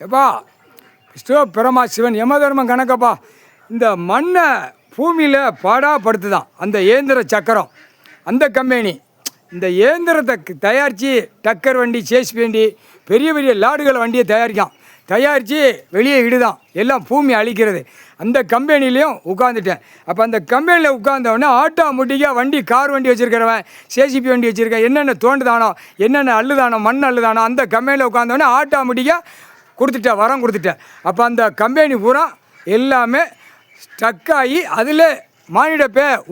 எப்பா ஸ்டோ பிரமா சிவன் யமதர்மம் கணக்கப்பா. இந்த மண்ணை பூமியில் பாடாப்படுத்துதான் அந்த இயந்திர சக்கரம். அந்த கம்பெனி இந்த இயந்திரத்தை தயாரித்து டக்கர் வண்டி, சேஸ் வண்டி, பெரிய பெரிய லாடுகள் வண்டியை தயாரித்து வெளியே இடுதான். எல்லாம் பூமி அழிக்கிறது. அந்த கம்பெனிலையும் உட்காந்துட்டேன். அப்போ அந்த கம்பெனியில் உட்காந்தவொடனே ஆட்டோமேட்டிக்காக வண்டி, கார் வண்டி வச்சுருக்கிறவன், சேசிபி வண்டி வச்சுருக்கேன், என்னென்ன தோண்டுதானோ, என்னென்ன அள்ளுதானோ, மண் அள்ளுதானோ, அந்த கம்பெனியில் உட்காந்தவொடனே ஆட்டோமேட்டிக்காக கொடுத்துட்டேன், வரம் கொடுத்துட்டேன். அப்போ அந்த கம்பெனி பூரா எல்லாமே ஸ்டக்காகி அதில் மானிட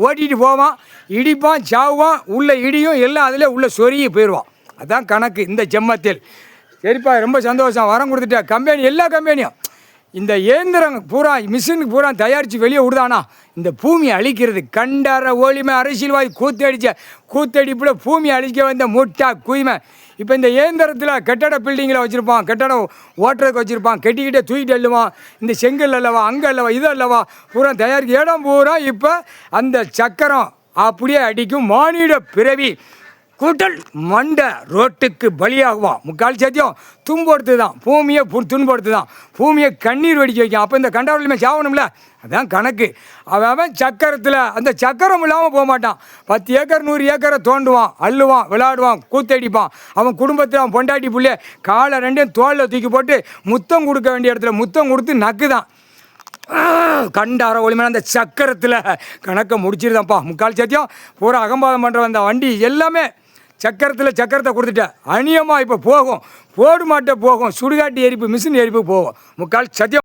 ஓட்டிகிட்டு போவான், இடிப்பான், சாவுவான், உள்ள இடியும் எல்லாம் அதில் உள்ள சொருகி போயிடுவான். அதுதான் கணக்கு இந்த ஜென்மத்தில். சரிப்பா, ரொம்ப சந்தோஷம், வரம் கொடுத்துட்டேன். கம்பெனி எல்லா கம்பெனியும் இந்த இயந்திரம் பூரா, மிஷினுக்கு பூரா தயாரித்து வெளியே விடுதானா இந்த பூமியை அழிக்கிறது. கண்டார ஓலிமை அரசியல்வாதி கூத்தடிப்பில் பூமியை அழிக்க வந்த முட்டா குய்மை. இப்போ இந்த இயந்திரத்தில் கட்டட பில்டிங்கில் வச்சுருப்பான், கட்டடம் ஓட்டுறதுக்கு வச்சுருப்பான், கட்டிக்கிட்டே தூக்கிட்டு அள்ளுவான். இந்த செங்கல் அல்லவா, அங்கே அல்லவா, இது அல்லவா, பூரா தயாரிக்க இடம் பூரா இப்போ அந்த சக்கரம் அப்படியே அடிக்கும். மானிட பிறவி கூட்டல் மண்டை ரோட்டுக்கு பலியாகுவான். முக்கால் சத்தியம் துன்படுத்து தான், பூமியை துன்படுத்து தான், பூமியை கண்ணீர் வெடிக்க வைக்கும். அப்போ இந்த கண்டாவிலுமே சாவணும்ல, அதுதான் கணக்கு. அவன் சக்கரத்தில் அந்த சக்கரம் இல்லாமல் போக மாட்டான். 10 ஏக்கர் 100 ஏக்கரை தோண்டுவான், அள்ளுவான், விளையாடுவான், கூத்தடிப்பான். அவன் குடும்பத்தில் அவன் பொண்டாட்டி புள்ளே காலை ரெண்டையும் தோளில் தூக்கி போட்டு முத்தம் கொடுக்க வேண்டிய இடத்துல முத்தம் கொடுத்து நக்குதான். கண்டார ஒளிமையான அந்த சக்கரத்தில் கணக்கை முடிச்சிருதான்ப்பா. முக்கால் சத்தியம் பூரா அகம்பாதம் பண்ணுற அந்த வண்டி எல்லாமே சக்கரத்தை கொடுத்துட்டேன். அநியமாக இப்போ போகும், போடு மாட்டே போகும், சுடுகாட்டு எரிப்பு, மிஷின் எரிப்பு போகும். முக்கால் சத்தியம்.